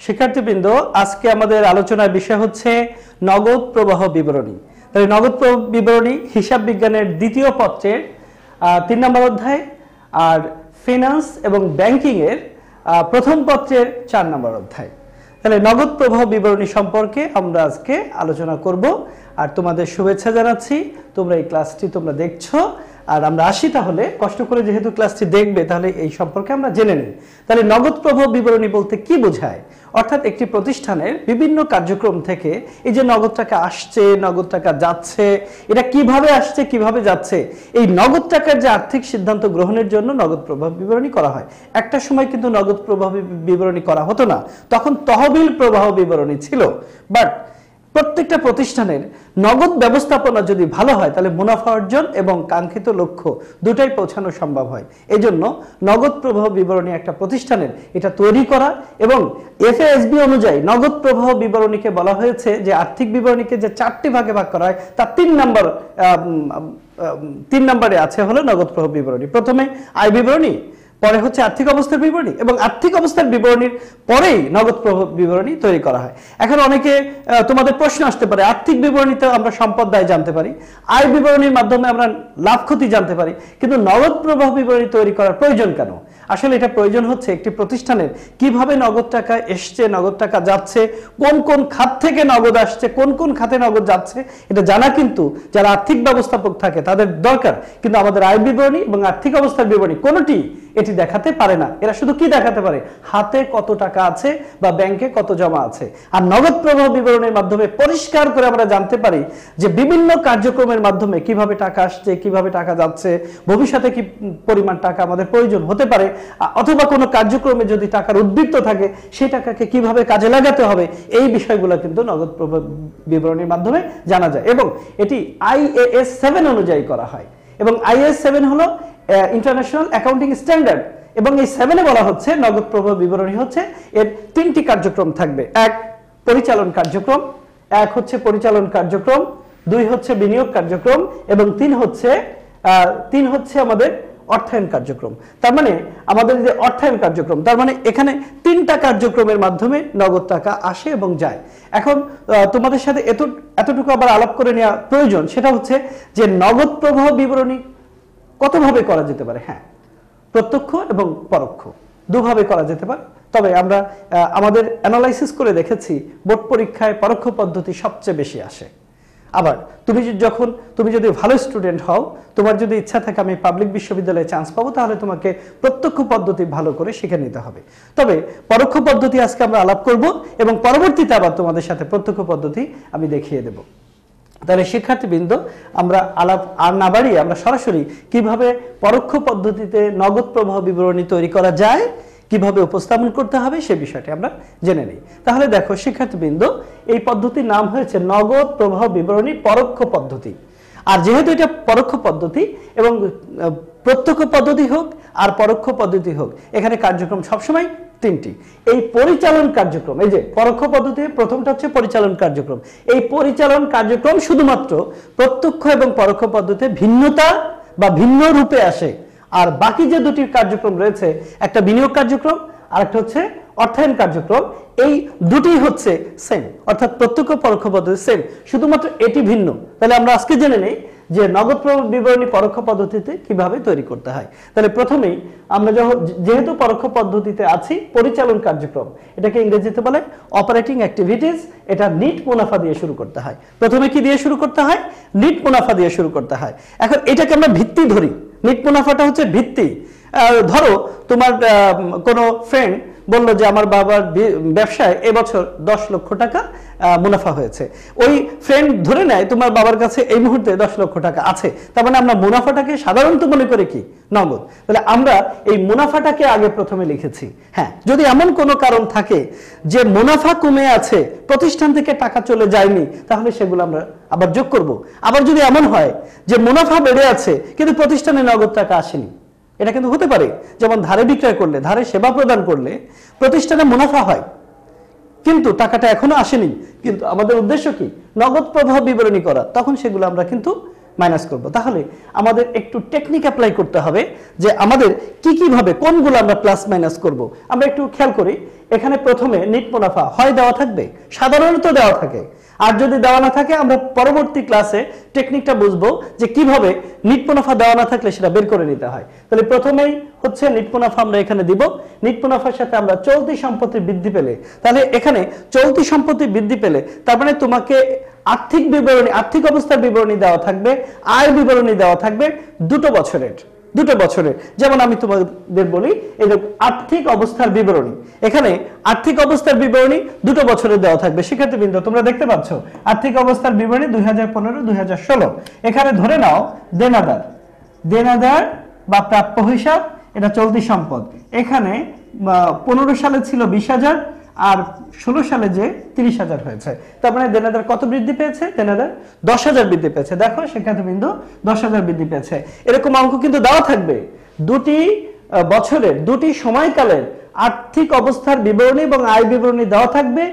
শিক্ষার্থীবৃন্দ, আজকে আমাদের আলোচনার বিষয় হচ্ছে নগদ প্রবাহ বিবরণী। তাহলে নগদ প্রবাহ বিবরণী হিসাব বিজ্ঞানের দ্বিতীয় পত্রের 3 নম্বর অধ্যায়, আর ফিনান্স এবং ব্যাংকিং এর প্রথম পত্রের 4 নম্বর অধ্যায়। তাহলে নগদ প্রবাহ বিবরণী সম্পর্কে আমরা আজকে আলোচনা করব। আর তোমাদের শুভেচ্ছা জানাচ্ছি, তোমরা এই ক্লাসটি দেখছো। আর আমরা আসি, তাহলে কষ্ট করে যেহেতু ক্লাসটি দেখবে, তাহলে এই সম্পর্কে আমরা জেনে নিই। তাহলে নগদ প্রবাহ বিবরণী বলতে কি বোঝায়? অর্থাৎ একটি প্রতিষ্ঠানের বিভিন্ন কার্যক্রম থেকে এই যে নগদ টাকা আসছে, নগদ টাকা যাচ্ছে, এটা কিভাবে আসছে, কিভাবে যাচ্ছে, এই নগদ টাকার যে আর্থিক সিদ্ধান্ত গ্রহণের জন্য নগদ প্রবাহ বিবরণী করা হয়। একটা সময় কিন্তু নগদ প্রবাহ বিবরণী করা হতো না, তখন তহবিল প্রবাহ বিবরণী ছিল। বাট প্রত্যেকটা প্রতিষ্ঠানের নগদ ব্যবস্থাপনা যদি ভালো হয়, তাহলে মুনাফা অর্জন এবং কাঙ্ক্ষিত লক্ষ্য দুটাই পৌঁছানো সম্ভব হয়। এই জন্য নগদ প্রবাহ বিবরণী একটা প্রতিষ্ঠানের এটা তৈরি করা, এবং এফএএসবি অনুযায়ী নগদ প্রবাহ বিবরণীকে বলা হয়েছে যে আর্থিক বিবরণীকে যে 4টি ভাগে ভাগ করা হয়, তার 3 নম্বরে আছে হলো নগদ প্রবাহ বিবরণী। প্রথমে আয় বিবরণী, পরে হচ্ছে আর্থিক অবস্থার বিবরণী, এবং আর্থিক অবস্থার বিবরণীর পরেই নগদ প্রবাহ বিবরণী তৈরি করা হয়। এখন অনেকে তোমাদের প্রশ্ন আসতে পারে, আর্থিক বিবরণীতে আমরা সম্পদ দায় জানতে পারি, আয় বিবরণীর মাধ্যমে আমরা লাভ ক্ষতি জানতে পারি, কিন্তু নগদ প্রবাহ বিবরণী তৈরি করার প্রয়োজন কেন? আসলে এটা প্রয়োজন হচ্ছে একটি প্রতিষ্ঠানের কিভাবে নগদ টাকা এসছে, নগদ টাকা যাচ্ছে, কোন কোন খাত থেকে নগদ আসছে, কোন কোন খাতে নগদ যাচ্ছে, এটা জানা কিন্তু যারা আর্থিক ব্যবস্থাপক থাকে তাদের দরকার। কিন্তু আমাদের আয় বিবরণী এবং আর্থিক অবস্থার বিবরণী কোনোটি এটি দেখাতে পারে না। এরা শুধু কি দেখাতে পারে? হাতে কত টাকা আছে বা ব্যাংকে কত জমা আছে। আর নগদ প্রবাহ বিবরণীর মাধ্যমে পরিষ্কার করে আমরা জানতে পারি যে বিভিন্ন কার্যক্রমের মাধ্যমে কিভাবে টাকা আসছে, কিভাবে টাকা যাচ্ছে, ভবিষ্যতে কি পরিমাণ টাকা আমাদের প্রয়োজন হতে পারে, অথবা কোনো কার্যক্রমে যদি টাকার উদ্বৃত্ত থাকে সেই টাকাকে কিভাবে কাজে লাগাতে হবে, এই বিষয়গুলো কিন্তু নগদ প্রবাহ বিবরণীর মাধ্যমে জানা যায়। এবং এটি IAS 7 অনুযায়ী করা হয়, এবং IAS 7 হলো ইন্টারন্যাশনাল অ্যাকাউন্টিং স্ট্যান্ডার্ড, এবং এই 7-এ বলা হচ্ছে নগদ প্রবাহ বিবরণী হচ্ছে এর 3টি কার্যক্রম থাকবে। এক পরিচালন কার্যক্রম, 2 হচ্ছে বিনিয়োগ কার্যক্রম, এবং 3 হচ্ছে আমাদের অর্থায়ন কার্যক্রম। তার মানে আমাদের যে অর্থায়ন কার্যক্রম, তার মানে এখানে 3টা কার্যক্রমের মাধ্যমে নগদ টাকা আসে এবং যায়। এখন তোমাদের সাথে এতটুকু আবার আলাপ করে নেওয়া প্রয়োজন, সেটা হচ্ছে যে নগদ প্রবাহ বিবরণী কতভাবে করা যেতে পারে। হ্যাঁ, প্রত্যক্ষ এবং পরোক্ষ দুভাবে করা যেতে পারে। তবে আমরা আমাদের অ্যানালাইসিস করে দেখেছি বোর্ড পরীক্ষায় পরোক্ষ পদ্ধতি সবচেয়ে বেশি আসে। আবার তুমি যদি ভালো স্টুডেন্ট হও, তোমার যদি ইচ্ছা থাকে আমি পাবলিক বিশ্ববিদ্যালয়ে চান্স পাবো, তাহলে তোমাকে প্রত্যক্ষ পদ্ধতি ভালো করে শিখে নিতে হবে। তবে পরোক্ষ পদ্ধতি আজকে আমরা আলাপ করব, এবং পরবর্তীতে আবার তোমাদের সাথে প্রত্যক্ষ পদ্ধতি আমি দেখিয়ে দেব। তাহলে শিক্ষার্থীবৃন্দ, আমরা আলাপ আর না বাড়িয়ে আমরা সরাসরি কিভাবে পরোক্ষ পদ্ধতিতে নগদ প্রবাহ বিবরণী তৈরি করা যায়, কিভাবে উপস্থাপন করতে হবে, সে বিষয়টি আমরা জেনে নিই। তাহলে দেখো শিক্ষার্থীবৃন্দ, এই পদ্ধতির নাম হয়েছে নগদ প্রবাহ বিবরণী পরোক্ষ পদ্ধতি। আর যেহেতু এটা পরোক্ষ পদ্ধতি, এবং প্রত্যক্ষ পদ্ধতি হোক আর পরোক্ষ পদ্ধতি হোক, এখানে কার্যক্রম সবসময় 3টি। এই পরিচালন কার্যক্রম, এই যে পরোক্ষ পদ্ধতি, প্রথমটা হচ্ছে পরিচালন কার্যক্রম। এই পরিচালন কার্যক্রম শুধুমাত্র প্রত্যক্ষ এবং পরোক্ষ পদ্ধতিতে ভিন্নতা বা ভিন্ন রূপে আসে। আর বাকি যে 2টি কার্যক্রম রয়েছে, একটা বিনিয়োগ কার্যক্রম আর একটা হচ্ছে অর্থায়ন কার্যক্রম, এই 2টি হচ্ছে সেম, অর্থাৎ প্রত্যক্ষ পরোক্ষ পদ্ধতি সেম, শুধুমাত্র এটি ভিন্ন। তাহলে আমরা আজকে জেনে নেই যে নগদ প্রবাহ বিবরণী পরোক্ষ পদ্ধতিতে কিভাবে তৈরি করতে হয়। তাহলে প্রথমেই আমরা যেহেতু পরোক্ষ পদ্ধতিতে আছি, পরিচালন কার্যক্রম, এটাকে ইংরেজিতে বলে অপারেটিং অ্যাক্টিভিটিস, এটা নিট মুনাফা দিয়ে শুরু করতে হয়। প্রথমে কি দিয়ে শুরু করতে হয়? নিট মুনাফা দিয়ে শুরু করতে হয়। এখন এটাকে আমরা ভিত্তি ধরি, নিট মুনাফাটা হচ্ছে ভিত্তি। ধরো তোমার কোনো ফ্রেন্ড বললো যে আমার বাবার ব্যবসায় এবছর 10 লক্ষ টাকা মুনাফা হয়েছে। ওই ফ্রেন্ড ধরে নেয় তোমার বাবার কাছে এই মুহূর্তে 10 লক্ষ টাকা আছে, তার মানে আমরা মুনাফাটাকে সাধারণত মনে করি কি? নগদ। তাহলে আমরা এই মুনাফাটাকে আগে প্রথমে লিখেছি। হ্যাঁ, যদি এমন কোনো কারণ থাকে যে মুনাফা কমে আছে, প্রতিষ্ঠান থেকে টাকা চলে যায়নি, তাহলে সেগুলো আমরা আবার যোগ করব। আবার যদি এমন হয় যে মুনাফা বেড়ে আছে কিন্তু প্রতিষ্ঠানে নগদ টাকা আসেনি, এটা কিন্তু হতে পারে। যেমন ধারে বিক্রয় করলে, ধারে সেবা প্রদান করলে প্রতিষ্ঠানে মুনাফা হয়, কিন্তু টাকাটা এখনো আসেনি, কিন্তু আমাদের উদ্দেশ্য কি? নগদ প্রবাহ বিবরণী করা, তখন সেগুলো আমরা কিন্তু মাইনাস করব। তাহলে আমাদের একটু টেকনিক অ্যাপ্লাই করতে হবে যে আমাদের কি ভাবে কোনগুলো আমরা প্লাস মাইনাস করব। আমরা একটু খেয়াল করি, এখানে প্রথমে নিট মুনাফা হয় দেওয়া থাকবে, সাধারণত দেওয়া থাকে। আর যদি দেওয়া না থাকে আমরা পরবর্তী ক্লাসে টেকনিকটা বুঝবো যে কিভাবে নিট মুনাফা দেওয়া না থাকলে সেটা বের করে নিতে হয়। তাহলে প্রথমেই হচ্ছে নিট মুনাফা আমরা এখানে দিব। নিট মুনাফার সাথে আমরা চলতি সম্পত্তি বৃদ্ধি পেলে, তাহলে এখানে চলতি সম্পত্তি বৃদ্ধি পেলে তার মানে তোমাকে আর্থিক বিবরণী, আর্থিক অবস্থার বিবরণী দেওয়া থাকবে, আয় বিবরণী দেওয়া থাকবে 2 বছরের। যেমন আমি তোমাদের বলি এই যে আর্থিক অবস্থার বিবরণী, এখানে আর্থিক অবস্থার বিবরণী 2 বছরের দেওয়া থাকবে। শিক্ষার্থীবৃন্দ তোমরা দেখতে পাচ্ছ আর্থিক অবস্থার বিবরণী 2015-2016। এখানে ধরে নাও দেনাদার বা প্রাপ্য হিসাব, এটা চলতি সম্পদ। এখানে 15 সালে ছিল 20,000 আর 16 সালে যে 30,000 হয়েছে, তার মানে দেনাদার কত বৃদ্ধি পেয়েছে? দেনাদার 10,000 বৃদ্ধি পেয়েছে। দেখো শিক্ষার্থীবৃন্দ 10,000 বৃদ্ধি পেয়েছে। এরকম অঙ্ক কিন্তু দেওয়া থাকবে। 2 বছরের 2 সময়কালের আর্থিক অবস্থার বিবরণী এবং আয় বিবরণী দেওয়া থাকবে,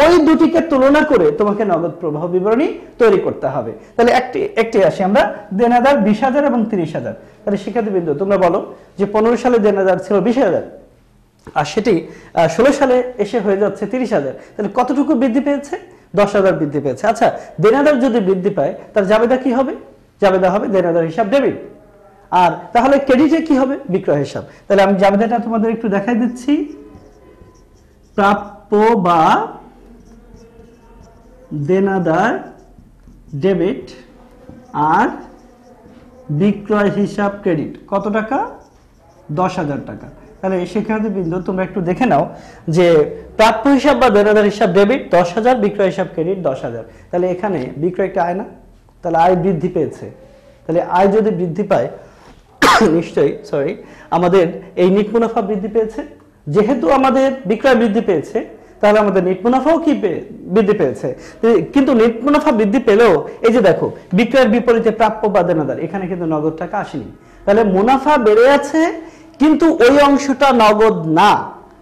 ওই দুটিকে তুলনা করে তোমাকে নগদ প্রবাহ বিবরণী তৈরি করতে হবে। তাহলে একটি আসি আমরা, দেনাদার 20,000 এবং 30,000। তাহলে শিক্ষার্থীবৃন্দ তোমরা বলো যে 15 সালে দেনাদার ছিল 20,000 আর সেটি 16 সালে এসে হয়ে যাচ্ছে 30,000, তাহলে কতটুকু বৃদ্ধি পেয়েছে? 10,000 বৃদ্ধি পেয়েছে। আচ্ছা, দেনাদার যদি বৃদ্ধি পায় তার জাবেদা কি হবে? জাবেদা হবে দেনাদার হিসাব ডেবিট। আর তাহলে ক্রেডিটে কি হবে? বিক্রয় হিসাব। তাহলে আমি জাবেদাটা তোমাদের একটু দেখাই দিচ্ছি। প্রাপ্য বা দেনাদার ডেবিট আর বিক্রয় হিসাব ক্রেডিট। কত টাকা? 10,000 টাকা। তাহলে শিক্ষার্থীবৃন্দ তোমরা একটু দেখে নাও যে প্রাপ্য হিসাব বা দেনাদার হিসাব ডেবিট 10,000, বিক্রয় হিসাব ক্রেডিট 10,000। তাহলে এখানে বিক্রয় একটা আয় না, তাহলে আয় বৃদ্ধি পেয়েছে। তাহলে আয় যদি বৃদ্ধি পায় নিশ্চয়ই আমাদের এই নিট মুনাফা বৃদ্ধি পেয়েছে। যেহেতু আমাদের বিক্রয় বৃদ্ধি পেয়েছে তাহলে আমাদের নিট মুনাফাও কি বৃদ্ধি পেয়েছে। কিন্তু নিট মুনাফা বৃদ্ধি পেলেও এই যে দেখো বিক্রয়ের বিপরীতে প্রাপ্য বা দেনাদার, এখানে কিন্তু নগদ টাকা আসেনি। তাহলে মুনাফা বেড়ে আছে কিন্তু ওই অংশটা নগদ না।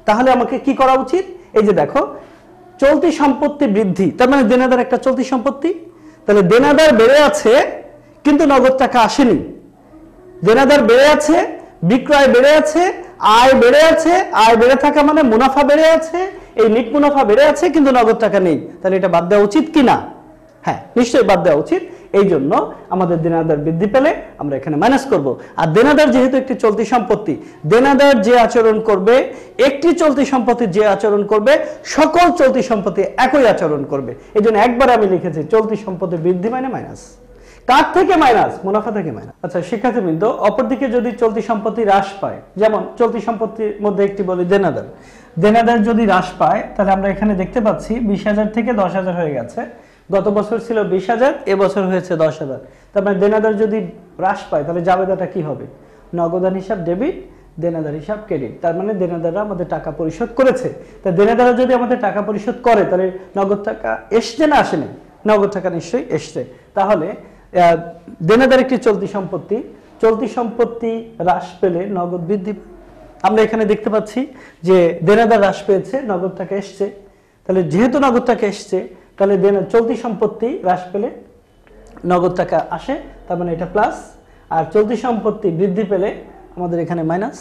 তাহলে আমাকে কি করা উচিত? এই যে দেখো চলতি সম্পত্তি বৃদ্ধি, তার মানে দেনাদার একটা চলতি সম্পত্তি। তাহলে দেনাদার বেড়ে আছে কিন্তু নগদ টাকা আসেনি। দেনাদার বেড়ে আছে, বিক্রয় বেড়ে আছে, আয় বেড়ে আছে। আয় বেড়ে থাকা মানে মুনাফা বেড়ে আছে, এই নিট মুনাফা বেড়ে আছে কিন্তু নগদ টাকা নেই। তাহলে এটা বাদ দেওয়া উচিত কি না? হ্যাঁ, নিশ্চয়ই বাদ দেওয়া উচিত। এই জন্য আমাদের দেনাদার বৃদ্ধি পেলে আমরা এখানে মাইনাস করব। আর দেনাদার যেহেতু একটি চলতি সম্পত্তি, দেনাদার যে আচরণ করবে, একটি চলতি সম্পত্তি যে আচরণ করবে, সকল চলতি সম্পত্তি একই আচরণ করবে। এই জন্য একবার আমি লিখেছি চলতি সম্পত্তি বৃদ্ধি মানে মাইনাস। কার থেকে মাইনাস? মুনাফা থেকে মাইনাস। আচ্ছা শিক্ষার্থীবৃন্দ, অপরদিকে যদি চলতি সম্পত্তি হ্রাস পায়, যেমন চলতি সম্পত্তির মধ্যে একটি বলি দেনাদার, দেনাদার যদি হ্রাস পায় তাহলে আমরা এখানে দেখতে পাচ্ছি 20,000 থেকে 10,000 হয়ে গেছে। গত বছর ছিল 20,000, এবছর হয়েছে 10,000। তার মানে দেনাদার যদি হ্রাস পায় তাহলে জাবেদাটা কি হবে? নগদান হিসাব ডেবিট, দেনাদার হিসাব ক্রেডিট। তার মানে দেনাদাররা আমাদের টাকা পরিশোধ করেছে। তা দেনাদাররা যদি আমাদের টাকা পরিশোধ করে তাহলে নগদ টাকা এসছে না আসেনি? নগদ টাকা নিশ্চয়ই এসছে। তাহলে দেনাদার একটি চলতি সম্পত্তি, চলতি সম্পত্তি হ্রাস পেলে নগদ বৃদ্ধি। আমরা এখানে দেখতে পাচ্ছি যে দেনাদার হ্রাস পেয়েছে, নগদ টাকা এসছে। তাহলে যেহেতু নগদ টাকা এসছে তাহলে চলতি সম্পত্তি হ্রাস পেলে নগদ টাকা আসে, তার মানে এটা প্লাস। আর চলতি সম্পত্তি বৃদ্ধি পেলে আমাদের এখানে মাইনাস।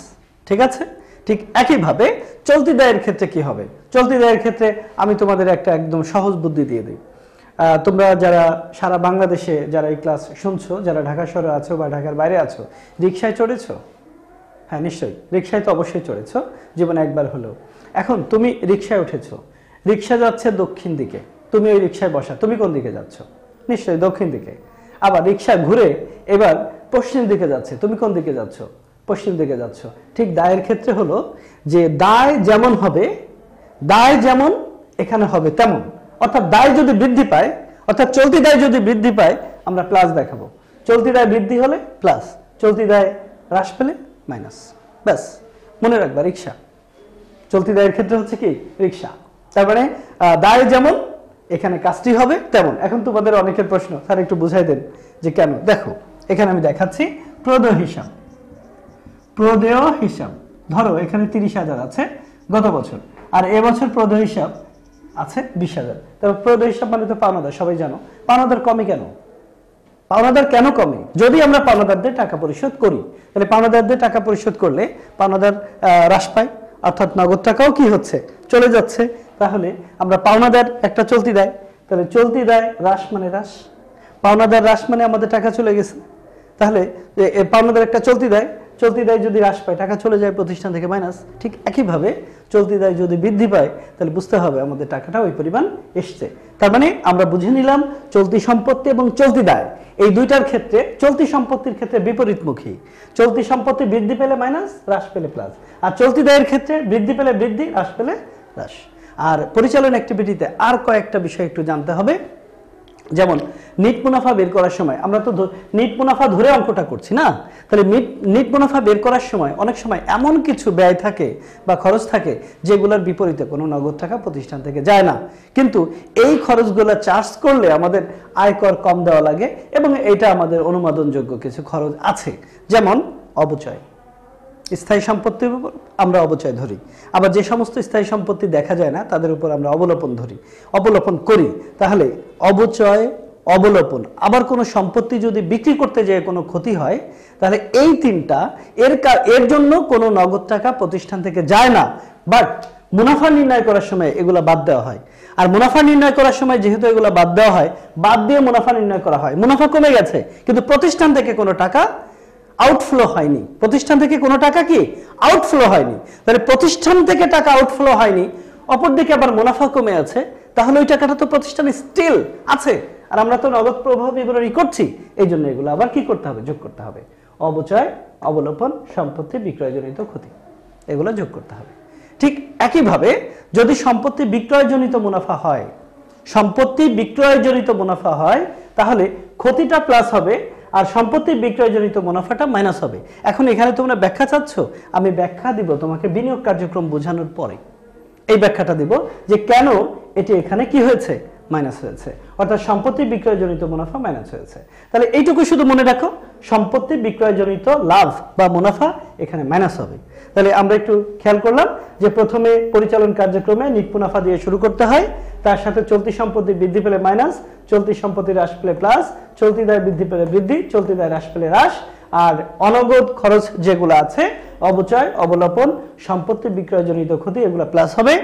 ঠিক আছে? ঠিক একইভাবে চলতি দায়ের ক্ষেত্রে কি হবে? চলতি দায়ের ক্ষেত্রে আমি তোমাদের একটা একদম সহজ বুদ্ধি দিয়ে দিই। তোমরা যারা সারা বাংলাদেশে যারা এই ক্লাস শুনছো, যারা ঢাকা শহরে আছো বা ঢাকার বাইরে আছো, রিকশায় চড়েছো? হ্যাঁ নিশ্চয়ই, রিকশায় তো অবশ্যই চড়েছো জীবনে একবার হলেও। এখন তুমি রিকশায় উঠেছো, রিকশা যাচ্ছে দক্ষিণ দিকে, তুমি ওই রিকশায় বসা, তুমি কোন দিকে যাচ্ছ? নিশ্চয়ই দক্ষিণ দিকে। আবার রিকশা ঘুরে এবার পশ্চিম দিকে যাচ্ছে, তুমি কোন দিকে যাচ্ছ? পশ্চিম দিকে যাচ্ছ। ঠিক দায়ের ক্ষেত্রে হলো যে দায় যেমন হবে, দায় যেমন এখানে হবে তেমন। অর্থাৎ দায় যদি বৃদ্ধি পায়, অর্থাৎ চলতি দায় যদি বৃদ্ধি পায় আমরা প্লাস দেখাবো। চলতি দায় বৃদ্ধি হলে প্লাস, চলতি দায় হ্রাস পেলে মাইনাস। ব্যাস মনে রাখবা, রিকশা চলতি দায়ের ক্ষেত্রে হচ্ছে কি? রিকশা। তার মানে দায় যেমন এখানে কাজটি হবে তেমন। এখন তোমাদের অনেকের প্রশ্ন, স্যার একটু বুঝাই দেন যে কেন। দেখো এখানে আমি দেখাচ্ছি প্রদেয় হিসাব। প্রদেয় হিসাব ধরো এখানে 30,000 আছে গত বছর, আর এবছর প্রদেয় হিসাব আছে 20,000। তবে প্রদেয় হিসাব মানে তো পাওনাদার, সবাই জানো। পাওনাদার কমে কেন? পাওনাদার কেন কমে? যদি আমরা পাওনাদারদের টাকা পরিশোধ করি, তাহলে পাওনাদারদের টাকা পরিশোধ করলে পাওনাদার হ্রাস পায়, অর্থাৎ নগদ টাকাও কি হচ্ছে, চলে যাচ্ছে। তাহলে আমরা পাওনাদার একটা চলতি দায়, তাহলে চলতি দায় হ্রাস মানে হ্রাস, পাওনাদার হ্রাস মানে আমাদের টাকা চলে গেছে। তাহলে পাওনাদার একটা চলতি দায় যদি হ্রাস পায় টাকা চলে যায় প্রতিষ্ঠান থেকে মাইনাস। ঠিক একইভাবে চলতি দায় যদি বৃদ্ধি পায় তাহলে বুঝতে হবে আমাদের টাকাটা ওই পরিমাণ এসছে। তার মানে আমরা বুঝে নিলাম চলতি সম্পত্তি এবং চলতি দায় এই দুইটার ক্ষেত্রে, চলতি সম্পত্তির ক্ষেত্রে বিপরীতমুখী। চলতি সম্পত্তি বৃদ্ধি পেলে মাইনাস, হ্রাস পেলে প্লাস। আর চলতি দায়ের ক্ষেত্রে বৃদ্ধি পেলে বৃদ্ধি, হ্রাস পেলে হ্রাস। আর পরিচালন অ্যাক্টিভিটিতে আর কয়েকটা বিষয় একটু জানতে হবে। যেমন নিট মুনাফা বের করার সময় আমরা তো নিট মুনাফা ধরে অঙ্কটা করছি না, তাহলে নিট মুনাফা বের করার সময় অনেক সময় এমন কিছু ব্যয় থাকে বা খরচ থাকে যেগুলোর বিপরীতে কোনো নগদ টাকা প্রতিষ্ঠান থেকে যায় না, কিন্তু এই খরচগুলো চার্জ করলে আমাদের আয়কর কম দেওয়া লাগে এবং এটা আমাদের অনুমোদনযোগ্য কিছু খরচ আছে। যেমন অবচয়, স্থায়ী সম্পত্তির উপর আমরা অবচয় ধরি, আবার যে সমস্ত স্থায়ী সম্পত্তি দেখা যায় না তাদের উপর আমরা অবলোপন করি। তাহলে অবচয়, অবলোপন, আবার কোনো সম্পত্তি যদি বিক্রি করতে যেয়ে কোনো ক্ষতি হয় তাহলে এই তিনটা এর জন্য কোনো নগদ টাকা প্রতিষ্ঠান থেকে যায় না, বাট মুনাফা নির্ণয় করার সময় এগুলো বাদ দেওয়া হয়। আর মুনাফা নির্ণয় করার সময় যেহেতু এগুলো বাদ দেওয়া হয়, বাদ দিয়ে মুনাফা নির্ণয় করা হয়, মুনাফা কমে গেছে কিন্তু প্রতিষ্ঠান থেকে কোনো টাকা আউটফ্লো হয়নি, প্রতিষ্ঠান থেকে কোনো টাকা কি আউটফ্লো হয়নি। তাহলে প্রতিষ্ঠান থেকে টাকা আউটফ্লো হয়নি, অপরদিকে আবার মুনাফা কমে আছে, তাহলে ওই টাকাটা তো প্রতিষ্ঠানে স্টিল আছে, আর আমরা তো নগদ প্রবাহ বিবরণী করছি, এই জন্য এগুলো আবার কি করতে হবে, যোগ করতে হবে। অবচয়, অবলোপন, সম্পত্তি বিক্রয়জনিত ক্ষতি, এগুলো যোগ করতে হবে। ঠিক একইভাবে যদি সম্পত্তি বিক্রয়জনিত মুনাফা হয়, তাহলে ক্ষতিটা প্লাস হবে আর সম্পত্তি বিক্রয়জনিত মুনাফাটা মাইনাস হবে। এখন এখানে তোমরা ব্যাখ্যা চাচ্ছ, আমি ব্যাখ্যা দিব তোমাকে বিনিয়োগ কার্যক্রম বোঝানোর পরে। এই ব্যাখ্যাটা দিব যে কেন এটি এখানে কি হয়েছে, মাইনাস হয়েছে, অর্থাৎ সম্পত্তি বিক্রয়জনিত মুনাফা মাইনাস হয়েছে। তাহলে এইটুকু শুধু মনে রাখো, সম্পত্তি বিক্রয়জনিত লাভ বা মুনাফা এখানে মাইনাস হবে। তাহলে আমরা একটু খেয়াল করলাম যে প্রথমে পরিচালন কার্যক্রমে নিট মুনাফা দিয়ে শুরু করতে হয়, তার সাথে চলতি সম্পত্তি বৃদ্ধি পেলে মাইনাস, চলতি সম্পত্তি হ্রাস পেলে প্লাস, চলতি দায় বৃদ্ধি পেলে বৃদ্ধি, চলতি দায় হ্রাস পেলে হ্রাস, আর অনগদ খরচ যেগুলো আছে অবচয়, অবলোপন, সম্পত্তি বিক্রয়জনিত ক্ষতি এগুলো প্লাস হবে,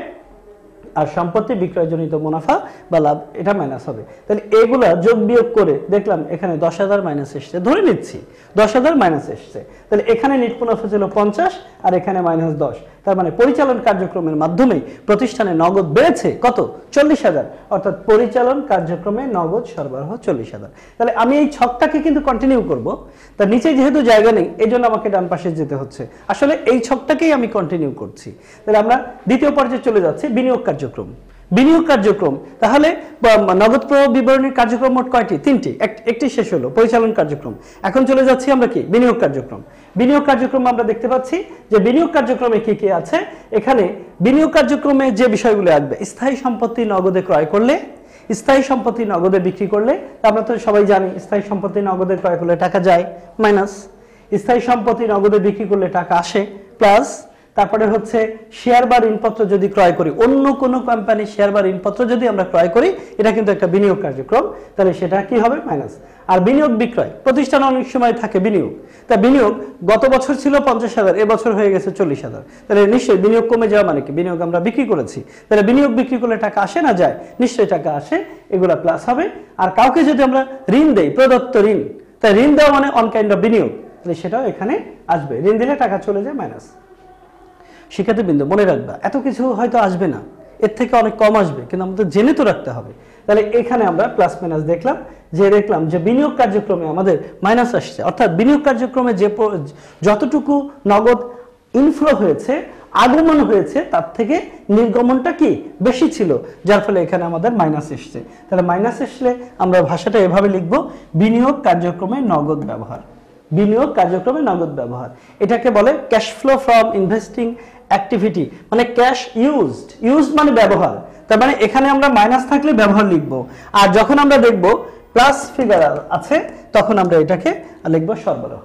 আর সম্পত্তি বিক্রয়জনিত মুনাফা বা লাভ এটা মাইনাস হবে। তাহলে এগুলা যোগ বিয়োগ করে দেখলাম এখানে 10,000 মাইনাস এসছে, ধরে নিচ্ছি 10,000 মাইনাস এসছে, তাহলে এখানে নিট মুনাফা ছিল 50 আর এখানে -10। তার মানে পরিচালন কার্যক্রমের মাধ্যমে প্রতিষ্ঠানে নগদ বেড়েছে কত, 40,000, অর্থাৎ পরিচালন কার্যক্রমে নগদ সরবরাহ 40,000। তাহলে আমি এই ছকটাকে কিন্তু কন্টিনিউ করব, তার নিচে যেহেতু জায়গা নেই এই জন্য আমাকে ডান পাশে যেতে হচ্ছে, আসলে এই ছকটাকেই আমি কন্টিনিউ করছি। তাহলে আমরা দ্বিতীয় পর্যায়ে চলে যাচ্ছি, বিনিয়োগ কার্যক্রম। তাহলে নগদ প্রবাহ বিবরণীর কার্যক্রম মোট কয়টি, 3টি, একটি শেষ হলো পরিচালন কার্যক্রম। এখন চলে যাচ্ছি আমরা কি, বিনিয়োগ কার্যক্রম। বিনিয়োগ কার্যক্রম আমরা দেখতে পাচ্ছি যে বিনিয়োগ কার্যক্রমে কি কি আছে। এখানে বিনিয়োগ কার্যক্রমে যে বিষয়গুলো আসবে, স্থায়ী সম্পত্তি নগদে ক্রয় করলে, স্থায়ী সম্পত্তি নগদে বিক্রি করলে, আমরা তো সবাই জানি স্থায়ী সম্পত্তি নগদে ক্রয় করলে টাকা যায় মাইনাস, স্থায়ী সম্পত্তি নগদে বিক্রি করলে টাকা আসে প্লাস, তারপরে হচ্ছে শেয়ার বা ঋণপত্র যদি ক্রয় করি, অন্য কোনো কোম্পানির শেয়ার বা ঋণপত্র যদি আমরা ক্রয় করি, এটা কিন্তু একটা বিনিয়োগ কার্যক্রম, তাহলে সেটা কি হবে, মাইনাস। আর বিনিয়োগ বিক্রয়, প্রতিষ্ঠান অনেক সময় থাকে বিনিয়োগ, তা বিনিয়োগ গত বছর ছিল 50,000, এবছর হয়ে গেছে 40,000, তাহলে নিশ্চয়ই বিনিয়োগ কমে যাওয়া মানে কি, বিনিয়োগ আমরা বিক্রি করেছি, তাহলে বিনিয়োগ বিক্রি করলে টাকা আসে না যায়, নিশ্চয়ই টাকা আসে, এগুলা প্লাস হবে। আর কাউকে যদি আমরা ঋণ দেই, প্রদত্ত ঋণ, তাই ঋণ দেওয়া মানে অন কাইন্ড অফ বিনিয়োগ, তাহলে সেটাও এখানে আসবে, ঋণ দিলে টাকা চলে যায় মাইনাস। শিক্ষার্থীবৃন্দ মনে রাখবা, এত কিছু হয়তো আসবে না, এর থেকে অনেক কম আসবে, কিন্তু আমাদের জেনে তো রাখতে হবে। তাহলে এখানে আমরা প্লাস মাইনাস দেখলাম যে বিনিয়োগ কার্যক্রমে আমাদের মাইনাস আসছে, অর্থাৎ বিনিয়োগ কার্যক্রমে যতটুকু নগদ ইনফ্লো হয়েছে, আগমন হয়েছে, তার থেকে নির্গমনটা কি বেশি ছিল, যার ফলে এখানে আমাদের মাইনাস এসছে। তাহলে মাইনাস আসলে আমরা ভাষাটা এভাবে লিখবো, বিনিয়োগ কার্যক্রমে নগদ ব্যবহার। বিনিয়োগ কার্যক্রমে নগদ ব্যবহার, এটাকে বলে cash flow from investing activity, মানে ক্যাশ ইউজড মানে ব্যবহার। তার মানে এখানে আমরা মাইনাস থাকলে ব্যবহার লিখবো, আর যখন আমরা দেখবো প্লাস ফিগার আছে তখন আমরা এটাকে লিখবো সরবরাহ।